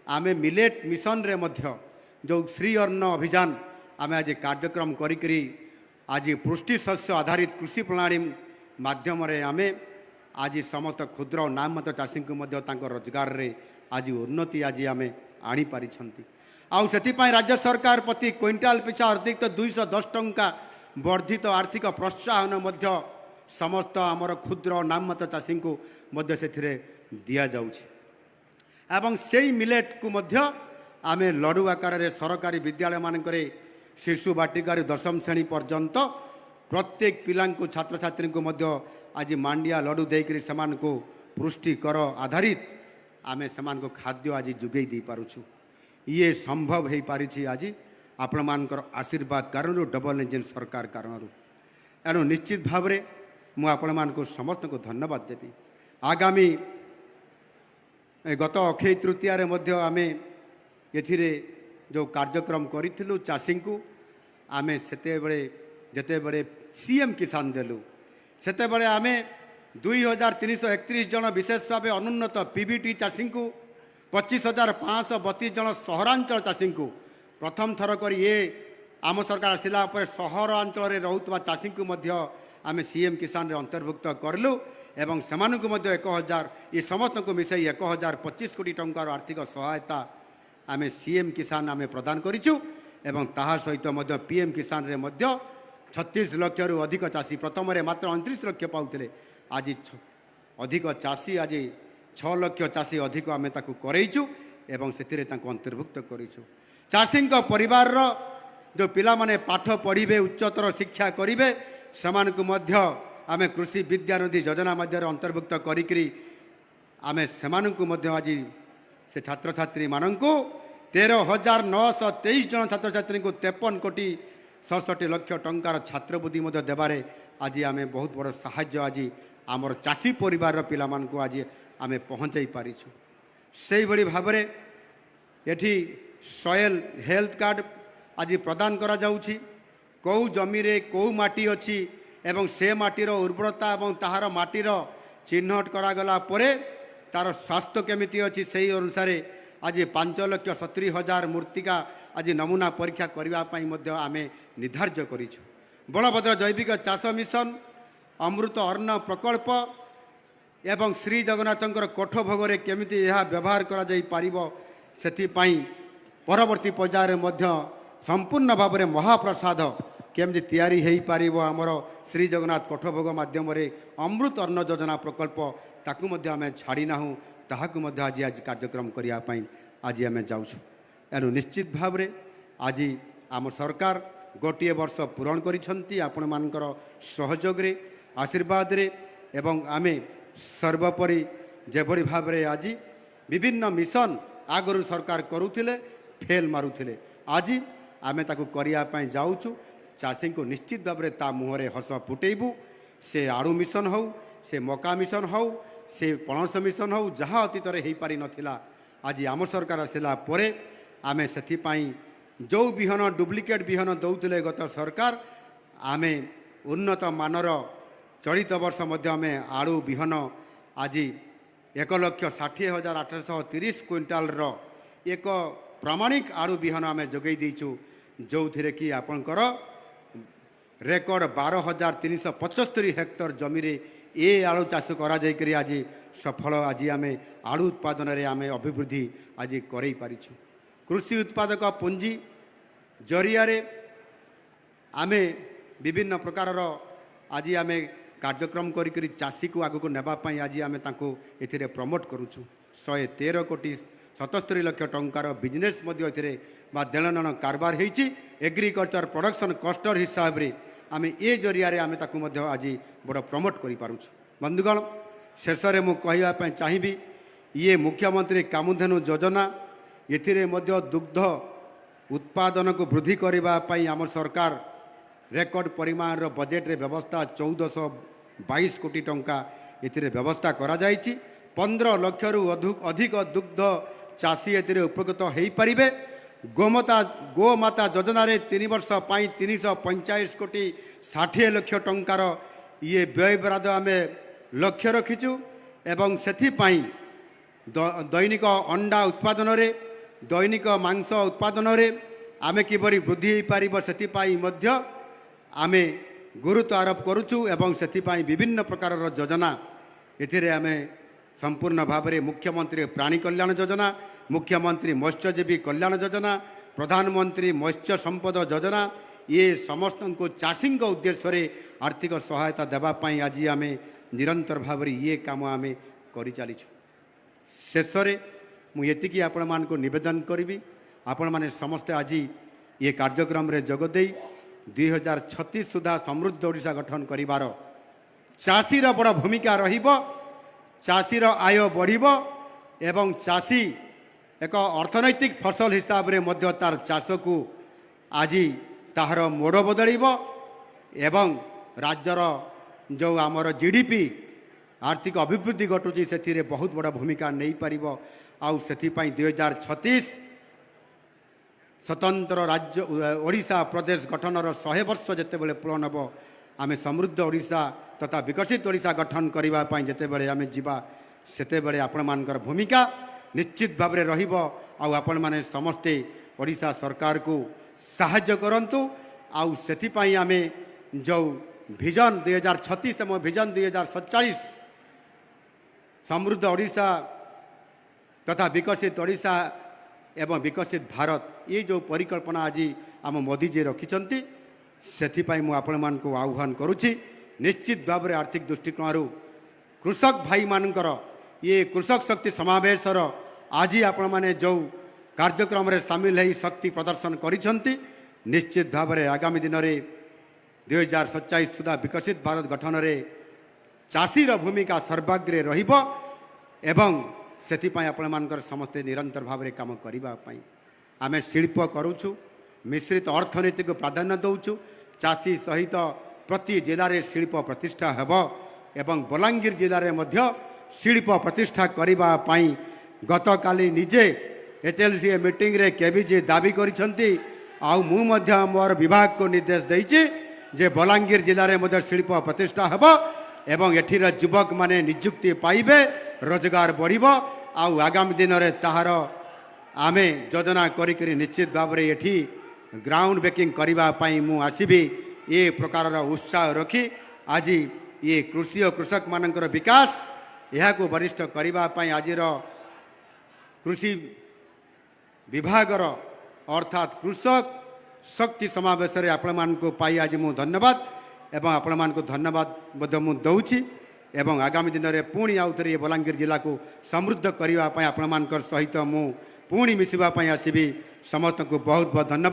आमे मिलेट मिशन रे मध्य जो श्री अन्न अभियान आमे आज कार्यक्रम करी आज पुष्टि शस्य आधारित कृषि प्रणाली माध्यम रे आमे आज समस्त क्षुद्र और नाममात्र चाषी को मध्य तांको रोजगार रे आज उन्नति आज आमे आनी पारिछंती। आउ सेथिपाई राज्य सरकार प्रति क्विंटाल पिछा अतिरिक्त 210 टंका वर्धित आर्थिक प्रोत्साहन मध्य समस्त आमर क्षुद्र और नाममात्र चाषी को मध्य सेथिरे दिया जाउछि। एवं सेई मिलेट को मध्य आमे लडू आकार रे सरकारी विद्यालय मानकरे शिशु बाटिकार 10म श्रेणी पर्यंत प्रत्येक पिला को छात्र छात्री को मध्य आज मांडिया लडू देकरी समान को पुष्टिकर आधारित आमे समान को खाद्य आज जुगई दी पारुछु। ये संभव हो पारिछि आज ଆପଣମାନଙ୍କର ଆଶୀର୍ବାଦ କାରଣରୁ ଡବଲ ଇଞ୍ଜିନ୍ ସରକାର କାରଣରୁ। ଏଣୁ ନିଶ୍ଚିତ ଭାବରେ ମୁଁ ଆପଣମାନଙ୍କୁ ସମସ୍ତଙ୍କୁ ଧନ୍ୟବାଦ ଦେବି। ଆଗାମୀ ଗତ ଅକ୍ଷୟ ତୃତୀୟାରେ ମଧ୍ୟ ଆମେ ଏଥିରେ ଯେଉଁ କାର୍ଯ୍ୟକ୍ରମ କରିଥିଲୁ ଚାଷୀଙ୍କୁ ଆମେ ଯେତେବେଳେ ସିଏମ୍ କିଷାନ ଦେଲୁ ସେତେବେଳେ ଆମେ 2331 ଜଣ ବିଶେଷ ଭାବେ ଅନୁନ୍ନତ PBT ଚାଷୀଙ୍କୁ 25,532 ଜଣ ସହରାଞ୍ଚଳ ଚାଷୀଙ୍କୁ ପ୍ରଥମ ଥର କରି ଆମ ସରକାର ଆସିଲା ପରେ ସହରାଞ୍ଚଳରେ ରହୁଥିବା ଚାଷୀଙ୍କୁ ମଧ୍ୟ ଆମେ ସିଏମ୍ କିଷାନରେ ଅନ୍ତର୍ଭୁକ୍ତ କରିଲୁ ଏବଂ ସେମାନଙ୍କୁ ମଧ୍ୟ 1,000 ଏ ସମସ୍ତଙ୍କୁ ମିଶାଇ 1,025 କୋଟି ଟଙ୍କାର ଆର୍ଥିକ ସହାୟତା ଆମେ ସିଏମ୍ କିଷାନ ଆମେ ପ୍ରଦାନ କରିଛୁ ଏବଂ ତାହା ସହିତ ମଧ୍ୟ PM କିଷାନରେ ମଧ୍ୟ 36 ଲକ୍ଷରୁ ଅଧିକ ଚାଷୀ ପ୍ରଥମରେ ମାତ୍ର 29 ଲକ୍ଷ ପାଉଥିଲେ, ଆଜି ଅଧିକ ଚାଷୀ ଆଜି 6 ଲକ୍ଷ ଚାଷୀ ଅଧିକ ଆମେ ତାକୁ କରେଇଛୁ ଏବଂ ସେଥିରେ ତାଙ୍କୁ ଅନ୍ତର୍ଭୁକ୍ତ କରିଛୁ। ଚାଷୀଙ୍କ ପରିବାରର ଯେଉଁ ପିଲାମାନେ ପାଠ ପଢ଼ିବେ ଉଚ୍ଚତର ଶିକ୍ଷା କରିବେ ସେମାନଙ୍କୁ ମଧ୍ୟ ଆମେ କୃଷି ବିଦ୍ୟାନିଧି ଯୋଜନା ମଧ୍ୟରେ ଅନ୍ତର୍ଭୁକ୍ତ କରିକିରି ଆମେ ସେମାନଙ୍କୁ ମଧ୍ୟ ଆଜି ସେ ଛାତ୍ରଛାତ୍ରୀମାନଙ୍କୁ 13,923 ଜଣ ଛାତ୍ରଛାତ୍ରୀଙ୍କୁ 53 କୋଟି 67 ଲକ୍ଷ ଟଙ୍କାର ଛାତ୍ରବୃତ୍ତି ମଧ୍ୟ ଦେବାରେ ଆଜି ଆମେ ବହୁତ ବଡ଼ ସାହାଯ୍ୟ ଆଜି ଆମର ଚାଷୀ ପରିବାରର ପିଲାମାନଙ୍କୁ ଆଜି ଆମେ ପହଞ୍ଚାଇ ପାରିଛୁ। ସେଇଭଳି ଭାବରେ ଏଠି ସଏଲ୍ ହେଲ୍ଥ କାର୍ଡ଼ ଆଜି ପ୍ରଦାନ କରାଯାଉଛି। କେଉଁ ଜମିରେ କେଉଁ ମାଟି ଅଛି ଏବଂ ସେ ମାଟିର ଉର୍ବରତା ଏବଂ ତାହାର ମାଟିର ଚିହ୍ନଟ କରାଗଲା ପରେ ତାର ସ୍ୱାସ୍ଥ୍ୟ କେମିତି ଅଛି ସେହି ଅନୁସାରେ ଆଜି 5,70,000 ମୃତ୍ତିକା ଆଜି ନମୁନା ପରୀକ୍ଷା କରିବା ପାଇଁ ମଧ୍ୟ ଆମେ ନିର୍ଦ୍ଧାର୍ଯ୍ୟ କରିଛୁ। ବଳଭଦ୍ର ଜୈବିକ ଚାଷ ମିଶନ, ଅମୃତ ଅନ୍ନ ପ୍ରକଳ୍ପ ଏବଂ ଶ୍ରୀ ଜଗନ୍ନାଥଙ୍କର କୋଠ ଭୋଗରେ କେମିତି ଏହା ବ୍ୟବହାର କରାଯାଇପାରିବ ସେଥିପାଇଁ ପରବର୍ତ୍ତୀ ପର୍ଯ୍ୟାୟରେ ମଧ୍ୟ ସମ୍ପୂର୍ଣ୍ଣ ଭାବରେ ମହାପ୍ରସାଦ କେମିତି ତିଆରି ହୋଇପାରିବ ଆମର ଶ୍ରୀ ଜଗନ୍ନାଥ କୋଠ ଭୋଗ ମାଧ୍ୟମରେ ଅମୃତ ଅନ୍ନ ଯୋଜନା ପ୍ରକଳ୍ପ ତାକୁ ମଧ୍ୟ ଆମେ ଛାଡ଼ି ନାହୁଁ, ତାହାକୁ ମଧ୍ୟ ଆଜି କାର୍ଯ୍ୟକ୍ରମ କରିବା ପାଇଁ ଆଜି ଆମେ ଯାଉଛୁ। ଏଣୁ ନିଶ୍ଚିତ ଭାବରେ ଆଜି ଆମ ସରକାର ଗୋଟିଏ ବର୍ଷ ପୂରଣ କରିଛନ୍ତି ଆପଣମାନଙ୍କର ସହଯୋଗରେ ଆଶୀର୍ବାଦରେ ଏବଂ ଆମେ ସର୍ବୋପରି ଯେଭଳି ଭାବରେ ଆଜି ବିଭିନ୍ନ ମିଶନ ଆଗରୁ ସରକାର କରୁଥିଲେ ଫେଲ୍ ମାରୁଥିଲେ, ଆଜି ଆମେ ତାକୁ କରିବା ପାଇଁ ଯାଉଛୁ। ଚାଷୀଙ୍କୁ ନିଶ୍ଚିତ ଭାବରେ ତା ମୁହଁରେ ହସ ଫୁଟେଇବୁ। ସେ ଆଳୁ ମିଶନ ହେଉ, ସେ ମକା ମିଶନ ହେଉ, ସେ ପଣସ ମିଶନ ହେଉ, ଯାହା ଅତୀତରେ ହୋଇପାରିନଥିଲା ଆଜି ଆମ ସରକାର ଆସିଲା ପରେ ଆମେ ସେଥିପାଇଁ ଯେଉଁ ବିହନ ଡୁପ୍ଲିକେଟ୍ ବିହନ ଦେଉଥିଲେ ଗତ ସରକାର ଆମେ ଉନ୍ନତ ମାନର ଚଳିତ ବର୍ଷ ମଧ୍ୟ ଆମେ ଆଳୁ ବିହନ ଆଜି 1,60,830 କ୍ୱିଣ୍ଟାଲର ଏକ ପ୍ରାମାଣିକ ଆଳୁ ବିହନ ଆମେ ଯୋଗାଇ ଦେଇଛୁ, ଯେଉଁଥିରେ କି ଆପଣଙ୍କର ରେକର୍ଡ଼ 12,375 ହେକ୍ଟର ଜମିରେ ଆଳୁ ଚାଷ କରାଯାଇକରି ଆଜି ସଫଳ ଆଜି ଆମେ ଆଳୁ ଉତ୍ପାଦନରେ ଆମେ ଅଭିବୃଦ୍ଧି ଆଜି କରାଇ ପାରିଛୁ। କୃଷି ଉତ୍ପାଦକ ପୁଞ୍ଜି ଜରିଆରେ ଆମେ ବିଭିନ୍ନ ପ୍ରକାରର ଆଜି ଆମେ କାର୍ଯ୍ୟକ୍ରମ କରିକରି ଚାଷୀକୁ ଆଗକୁ ନେବା ପାଇଁ ଆଜି ଆମେ ତାଙ୍କୁ ଏଥିରେ ପ୍ରମୋଟ୍ କରୁଛୁ। 113 କୋଟି 77 ଲକ୍ଷ ଟଙ୍କାର ବିଜନେସ୍ ମଧ୍ୟ ଏଥିରେ ବା ଦେଣନେଣ କାରବାର ହୋଇଛି। ଏଗ୍ରିକଲଚର ପ୍ରଡକ୍ସନ୍ କଷ୍ଟର ହିସାବରେ ଆମେ ଜରିଆରେ ଆମେ ତାକୁ ମଧ୍ୟ ଆଜି ବଡ଼ ପ୍ରମୋଟ୍ କରିପାରୁଛୁ। ବନ୍ଧୁଗଣ, ଶେଷରେ ମୁଁ କହିବା ପାଇଁ ଚାହିଁବି ମୁଖ୍ୟମନ୍ତ୍ରୀ କାମଧେନୁ ଯୋଜନା ଏଥିରେ ମଧ୍ୟ ଦୁଗ୍ଧ ଉତ୍ପାଦନକୁ ବୃଦ୍ଧି କରିବା ପାଇଁ ଆମ ସରକାର ରେକର୍ଡ଼ ପରିମାଣର ବଜେଟ୍ରେ ବ୍ୟବସ୍ଥା 1,422 କୋଟି ଟଙ୍କା ଏଥିରେ ବ୍ୟବସ୍ଥା କରାଯାଇଛି। 15 ଲକ୍ଷରୁ ଅଧିକ ଦୁଗ୍ଧ ଚାଷୀ ଏଥିରେ ଉପକୃତ ହୋଇପାରିବେ। ଗୋମାତା ଯୋଜନାରେ 3 ବର୍ଷ ପାଇଁ 345 କୋଟି 60 ଲକ୍ଷ ଟଙ୍କାର ବ୍ୟୟ ବରାଦ ଆମେ ଲକ୍ଷ୍ୟ ରଖିଛୁ ଏବଂ ସେଥିପାଇଁ ଦୈନିକ ଅଣ୍ଡା ଉତ୍ପାଦନରେ ଦୈନିକ ମାଂସ ଉତ୍ପାଦନରେ ଆମେ କିପରି ବୃଦ୍ଧି ହୋଇପାରିବ ସେଥିପାଇଁ ମଧ୍ୟ ଆମେ ଗୁରୁତ୍ୱ ଆରୋପ କରୁଛୁ ଏବଂ ସେଥିପାଇଁ ବିଭିନ୍ନ ପ୍ରକାରର ଯୋଜନା ଏଥିରେ ଆମେ ସମ୍ପୂର୍ଣ୍ଣ ଭାବରେ ମୁଖ୍ୟମନ୍ତ୍ରୀ ପ୍ରାଣୀ କଲ୍ୟାଣ ଯୋଜନା, ମୁଖ୍ୟମନ୍ତ୍ରୀ ମତ୍ସ୍ୟଜୀବୀ କଲ୍ୟାଣ ଯୋଜନା, ପ୍ରଧାନମନ୍ତ୍ରୀ ମତ୍ସ୍ୟ ସମ୍ପଦ ଯୋଜନା ସମସ୍ତଙ୍କୁ ଚାଷୀଙ୍କ ଉଦ୍ଦେଶ୍ୟରେ ଆର୍ଥିକ ସହାୟତା ଦେବା ପାଇଁ ଆଜି ଆମେ ନିରନ୍ତର ଭାବରେ କାମ ଆମେ କରିଚାଲିଛୁ। ଶେଷରେ ମୁଁ ଏତିକି ଆପଣମାନଙ୍କୁ ନିବେଦନ କରିବି, ଆପଣମାନେ ସମସ୍ତେ ଆଜି କାର୍ଯ୍ୟକ୍ରମରେ ଯୋଗ ଦେଇ 2036 ସୁଦ୍ଧା ସମୃଦ୍ଧ ଓଡ଼ିଶା ଗଠନ କରିବାର ଚାଷୀର ବଡ଼ ଭୂମିକା ରହିବ। ଚାଷୀର ଆୟ ବଢ଼ିବ ଏବଂ ଚାଷୀ ଏକ ଅର୍ଥନୈତିକ ଫସଲ ହିସାବରେ ମଧ୍ୟ ତାର ଚାଷକୁ ଆଜି ତାହାର ମୋଡ଼ ବଦଳିବ ଏବଂ ରାଜ୍ୟର ଯେଉଁ ଆମର ଜିଡିପି ଆର୍ଥିକ ଅଭିବୃଦ୍ଧି ଘଟୁଛି ସେଥିରେ ବହୁତ ବଡ଼ ଭୂମିକା ନେଇପାରିବ। ଆଉ ସେଥିପାଇଁ 2036 ସ୍ୱତନ୍ତ୍ର ରାଜ୍ୟ ଓଡ଼ିଶା ପ୍ରଦେଶ ଗଠନର 100 ବର୍ଷ ଯେତେବେଳେ ପୂରଣ ହେବ, ଆମେ ସମୃଦ୍ଧ ଓଡ଼ିଶା ତଥା ବିକଶିତ ଓଡ଼ିଶା ଗଠନ କରିବା ପାଇଁ ଯେତେବେଳେ ଆମେ ଯିବା, ସେତେବେଳେ ଆପଣମାନଙ୍କର ଭୂମିକା ନିଶ୍ଚିତ ଭାବରେ ରହିବ। ଆଉ ଆପଣମାନେ ସମସ୍ତେ ଓଡ଼ିଶା ସରକାରକୁ ସାହାଯ୍ୟ କରନ୍ତୁ। ଆଉ ସେଥିପାଇଁ ଆମେ ଯେଉଁ ଭିଜନ 2036 ଏବଂ ଭିଜନ 2047 ସମୃଦ୍ଧ ଓଡ଼ିଶା ତଥା ବିକଶିତ ଓଡ଼ିଶା ଏବଂ ବିକଶିତ ଭାରତ, ଏ ଯେଉଁ ପରିକଳ୍ପନା ଆଜି ଆମ ମୋଦିଜୀ ରଖିଛନ୍ତି, ସେଥିପାଇଁ ମୁଁ ଆପଣମାନଙ୍କୁ ଆହ୍ୱାନ କରୁଛି। ନିଶ୍ଚିତ ଭାବରେ ଆର୍ଥିକ ଦୃଷ୍ଟିକୋଣରୁ କୃଷକ ଭାଇମାନଙ୍କର ଇଏ କୃଷକ ଶକ୍ତି ସମାବେଶର ଆଜି ଆପଣମାନେ ଯେଉଁ କାର୍ଯ୍ୟକ୍ରମରେ ସାମିଲ ହୋଇ ଶକ୍ତି ପ୍ରଦର୍ଶନ କରିଛନ୍ତି, ନିଶ୍ଚିତ ଭାବରେ ଆଗାମୀ ଦିନରେ 2047 ସୁଦ୍ଧା ବିକଶିତ ଭାରତ ଗଠନରେ ଚାଷୀର ଭୂମିକା ସର୍ବାଗ୍ରେ ରହିବ ଏବଂ ସେଥିପାଇଁ ଆପଣମାନଙ୍କର ସମସ୍ତେ ନିରନ୍ତର ଭାବରେ କାମ କରିବା ପାଇଁ ଆମେ ଶିଳ୍ପ କରୁଛୁ, ମିଶ୍ରିତ ଅର୍ଥନୀତିକୁ ପ୍ରାଧାନ୍ୟ ଦେଉଛୁ। ଚାଷୀ ସହିତ ପ୍ରତି ଜିଲ୍ଲାରେ ଶିଳ୍ପ ପ୍ରତିଷ୍ଠା ହେବ ଏବଂ ବଲାଙ୍ଗୀର ଜିଲ୍ଲାରେ ମଧ୍ୟ ଶିଳ୍ପ ପ୍ରତିଷ୍ଠା କରିବା ପାଇଁ ଗତକାଲି ନିଜେ HLC ମିଟିଂରେ କେବିଜି ଦାବି କରିଛନ୍ତି। ଆଉ ମୁଁ ମଧ୍ୟ ମୋର ବିଭାଗକୁ ନିର୍ଦ୍ଦେଶ ଦେଇଛି ଯେ ବଲାଙ୍ଗୀର ଜିଲ୍ଲାରେ ମଧ୍ୟ ଶିଳ୍ପ ପ୍ରତିଷ୍ଠା ହେବ ଏବଂ ଏଠିର ଯୁବକମାନେ ନିଯୁକ୍ତି ପାଇବେ, ରୋଜଗାର ବଢ଼ିବ। ଆଉ ଆଗାମୀ ଦିନରେ ତାହାର ଆମେ ଯୋଜନା କରିକରି ନିଶ୍ଚିତ ଭାବରେ ଏଠି ଗ୍ରାଉଣ୍ଡ ବ୍ରେକିଂ କରିବା ପାଇଁ ମୁଁ ଆସିବି। ଏ ପ୍ରକାରର ଉତ୍ସାହ ରଖି ଆଜି ଏ କୃଷି ଓ କୃଷକମାନଙ୍କର ବିକାଶ ଏହାକୁ ବରିଷ୍ଠ କରିବା ପାଇଁ ଆଜିର କୃଷି ବିଭାଗର ଅର୍ଥାତ୍ କୃଷକ ଶକ୍ତି ସମାବେଶରେ ଆପଣମାନଙ୍କୁ ପାଇ ଆଜି ମୁଁ ଧନ୍ୟବାଦ ଏବଂ ଆପଣମାନଙ୍କୁ ଧନ୍ୟବାଦ ମଧ୍ୟ ମୁଁ ଦେଉଛି ଏବଂ ଆଗାମୀ ଦିନରେ ପୁଣି ଆଉଥରେ ଏ ବଲାଙ୍ଗୀର ଜିଲ୍ଲାକୁ ସମୃଦ୍ଧ କରିବା ପାଇଁ ଆପଣମାନଙ୍କର ସହିତ ମୁଁ ପୁଣି ମିଶିବା ପାଇଁ ଆସିବି। ସମସ୍ତଙ୍କୁ ବହୁତ ବହୁତ ଧନ୍ୟବାଦ।